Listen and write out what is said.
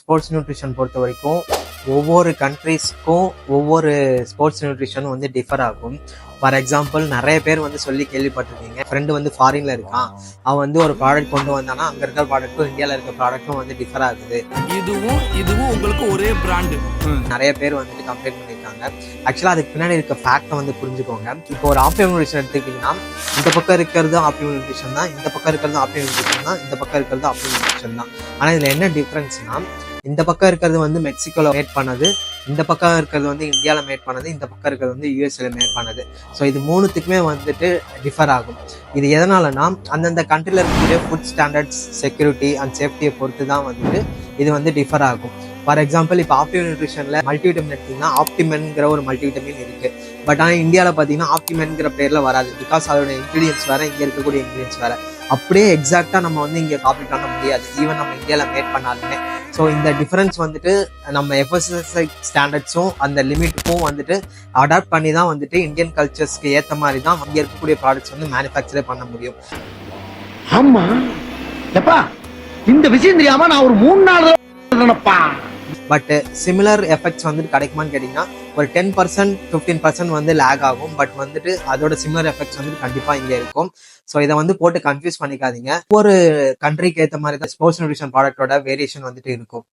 Sports nutrition பொறுத்த வரைக்கும் ஒவ்வொரு கண்ட்ரீஸ்க்கும் ஒவ்வொரு ஸ்போர்ட்ஸ் நியூட்ரிஷனும் வந்து டிஃபர் ஆகும். ஃபார் எக்ஸாம்பிள் நிறைய பேர் வந்து சொல்லி கேள்விப்பட்டிருக்கீங்க, ஃப்ரெண்டு வந்து ஃபாரின்ல இருக்கான், அவன் வந்து ஒரு ப்ராடக்ட் கொண்டு வந்தானா அங்கே இருக்கிற ப்ராடக்ட்டும் இந்தியாவில் இருக்க ப்ராடக்ட்டும் வந்து டிஃபர் ஆகுது. இதுவும் உங்களுக்கு ஒரே பிராண்டு. நிறைய பேர் வந்துட்டு கம்ப்ளைண்ட் பண்ணியிருக்காங்க. ஆக்சுவலாக அதுக்கு பின்னாடி இருக்க ஃபேக்டை வந்து புரிஞ்சுக்கோங்க. இப்போ ஒரு ஆப்டிமம் நியூட்ரிஷன் எடுத்துக்கிட்டிங்கன்னா இந்த பக்கம் இருக்கிறது ஆப்டிமம் நியூட்ரிஷன் தான், இந்த பக்கம் இருக்கிறது ஆப்டிமம் நியூட்ரிஷன் தான், இந்த பக்கம் இருக்கிறது ஆப்டிமம் நியூட்ரிஷன் தான். ஆனால் இதில் என்ன டிஃப்ரென்ஸ்னா, இந்த பக்கம் இருக்கிறது வந்து மெக்சிகோவில் மேட் பண்ணது, இந்த பக்கம் இருக்கிறது வந்து இந்தியாவில் மேட் பண்ணது, இந்த பக்கம் இருக்கிறது வந்து யூஎஸ்ஏல மேட் பண்ணது. ஸோ இது மூணுத்துக்குமே வந்துட்டு டிஃபர் ஆகும். இது எதனாலனா அந்தந்த கண்ட்ரியில் இருக்கக்கூடிய ஃபுட் ஸ்டாண்டர்ட்ஸ், செக்யூரிட்டி அண்ட் சேஃப்டியை பொறுத்து தான் வந்துட்டு இது வந்து டிஃபர் ஆகும். ஃபார் எக்ஸாம்பிள் இப்போ ஆப்டிமம் நியூட்ரிஷனில் மல்டிவிட்டமின் எடுத்திங்கன்னா ஆப்டிமென்கிற ஒரு மல்டிவிட்டமின் இருக்குது. பட் ஆனால் இந்தியாவில் பார்த்தீங்கன்னா ஆப்டிமென்கிற பேரில் வராது. பிகாஸ் அதோட இன்க்ரீடியன்ஸ் வேறு, இங்கே இருக்கக்கூடிய இன்க்ரீடியன்ஸ் வேறு. அப்படியே எக்ஸாக்டாக நம்ம வந்து இங்கே காப்பி பண்ண முடியாது, ஈவன் நம்ம இந்தியாவில் மேட் பண்ணாலுமே. ஸோ இந்த டிஃபரன்ஸ் வந்துட்டு நம்ம எஃப்எஸ்எஸ்ஐ ஸ்டாண்டர்ட்ஸும் அந்த லிமிட்டுக்கும் வந்துட்டு அடாப்ட் பண்ணி தான் வந்துட்டு இந்தியன் கல்ச்சர்ஸ்க்கு ஏற்ற மாதிரி தான் இங்கே இருக்கக்கூடிய ப்ராடக்ட்ஸ் வந்து மேனுஃபேக்சரே பண்ண முடியும். ஆமா எப்பா இந்த விஷயம் தெரியாம நான் ஒரு 3 நாள் நினைப்பா. பட் சிமிலர் எஃபெக்ட்ஸ் வந்துட்டு கிடைக்குமான்னு கேட்டிங்கன்னா ஒரு 10% 15% வந்து லேக் ஆகும். பட் வந்துட்டு அதோட சிமிலர் எஃபெக்ட்ஸ் வந்துட்டு கண்டிப்பாக இங்கே இருக்கும். ஸோ இதை வந்து போட்டு கன்ஃபியூஸ் பண்ணிக்காதீங்க. ஒவ்வொரு கண்ட்ரிக்கு ஏற்ற மாதிரி தான் ஸ்போர்ட்ஸ் நியூட்ரிஷன் ப்ராடக்டோட வேரியேஷன் வந்துட்டு இருக்கும்.